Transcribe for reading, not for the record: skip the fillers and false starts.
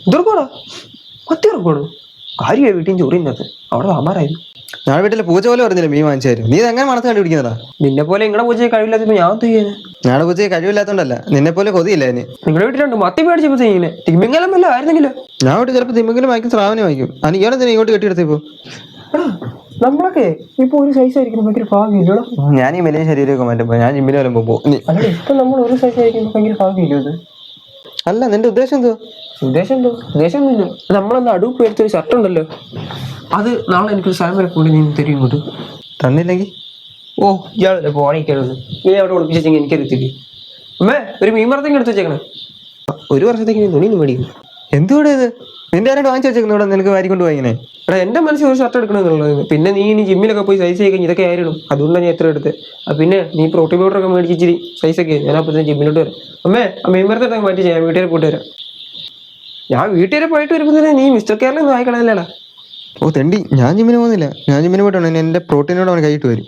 ഇതോടാ മത്തിറക്കോളൂ കാര്യമായി വീട്ടിൽ ചോറിന്നത് അവിടെ അമാരായിരുന്നു. ഞാൻ വീട്ടിലെ പൂച്ച പോലെ പറഞ്ഞില്ല മീൻ വാങ്ങിച്ചായിരുന്നു. നീ എങ്ങനെ മനസ്സ് കണ്ടുപിടിക്കുന്നതാ? നിന്നെ പോലെ നിങ്ങളുടെ പൂച്ചയെ കഴിവില്ലാത്തപ്പോ ഞാൻ ചെയ്യാന്. ഞങ്ങളുടെ പൂച്ചയെ കഴിവില്ലാത്തോണ്ടല്ല, നിന്നെ പോലെ കൊതിയില്ല അതിന്. നിങ്ങളുടെ വീട്ടിലുണ്ട് മത്തി മേടിച്ചപ്പോ ചെയ്യുന്നത് തിമിങ്ങലം വല്ല ആയിരുന്നെങ്കിലോ. ഞാൻ വീട്ടിൽ ചിലപ്പോൾ തിമ്മെങ്കിലും വാങ്ങിക്കും, സ്രാവിനെ വാങ്ങിക്കും. ഇയാളെന്തിനാ ഇങ്ങോട്ട് കെട്ടിയെടുത്തപ്പോ? നമ്മളൊക്കെ ഇപ്പൊ ഒരു സൈസ് ആയിരിക്കും ഭയങ്കര ഭാഗ്യമില്ലോ. ഞാൻ ഈ വലിയ ശരീരമൊക്കെ മാറ്റുമ്പോ ഞാൻ ജിമ്മിന് വല്ലതും പോകുമ്പോ അല്ല ഇപ്പൊ നമ്മൾ ഒരു സൈസ് ആയിരിക്കുമ്പോ ഭയങ്കര ഭാഗ്യമില്ലോ അത്. അല്ല നിന്റെ ഉദ്ദേശം എന്തോ? ഉദ്ദേശം ഒന്നുമില്ല. നമ്മളെന്താ അടുപ്പ് എടുത്തൊരു ഷർട്ട് ഉണ്ടല്ലോ, അത് നാളെ എനിക്കൊരു സ്ഥലം വരെ കൊണ്ട് നീ തരും ഇങ്ങോട്ട്. തന്നില്ലെങ്കിൽ ഓ ഇയാളല്ലേ പോണിക്കരുത്. നീ അവിടെ ഒളിപ്പിച്ചെങ്കിൽ എനിക്കറിയത്തില്ലേ. അമ്മേ ഒരു മീൻ മരത്തേക്ക് എടുത്ത് വെച്ചേക്കണേ. ഒരു വർഷത്തേക്ക് നീ തുണി മേടിക്കും. എന്തുകൂടെ ഇത്? നിന്റെ ആരോട് വാങ്ങിച്ചു വെച്ചേക്കുന്നു ഇവിടെ നിനക്ക് വാരിക്കൊണ്ട് പോയിങ്ങനെ? എടാ എൻ്റെ മനസ്സിൽ ഒരു ഷർട്ട് എടുക്കണമെന്നുള്ളത്. പിന്നെ നീ ഇനി ജിമ്മിലൊക്കെ പോയി സൈസ് ആയി കഴിഞ്ഞ് ഇതൊക്കെ ആയിരുന്നു, അതുകൊണ്ടാണ് ഞാൻ എത്ര എടുത്ത്. പിന്നെ നീ പ്രോട്ടീൻ പൗഡറൊക്കെ മേടിച്ച് ഇച്ചിരി സൈസൊക്കെ ഞാൻ അപ്പോൾ ജിമ്മിലോട്ട് വരാം. അമ്മേ ആ മീൻ മരത്തേക്ക് മാറ്റി ഞാൻ വീട്ടിൽ പോയിട്ട് വരാം. ഞാൻ വീട്ടിൽ പോയിട്ട് വരുമ്പോൾ തന്നെ നീ മിസ്റ്റർ കേരളൊന്നും വായിക്കണമല്ലേടാ. ഓ തെണ്ടി, ഞാൻ ജിമ്മിന് പോകുന്നില്ല. ഞാൻ ജിമ്മിന് പോയിട്ടാണ് എൻ്റെ പ്രോട്ടീനോട് അവൻ കൈയിട്ട് വരും.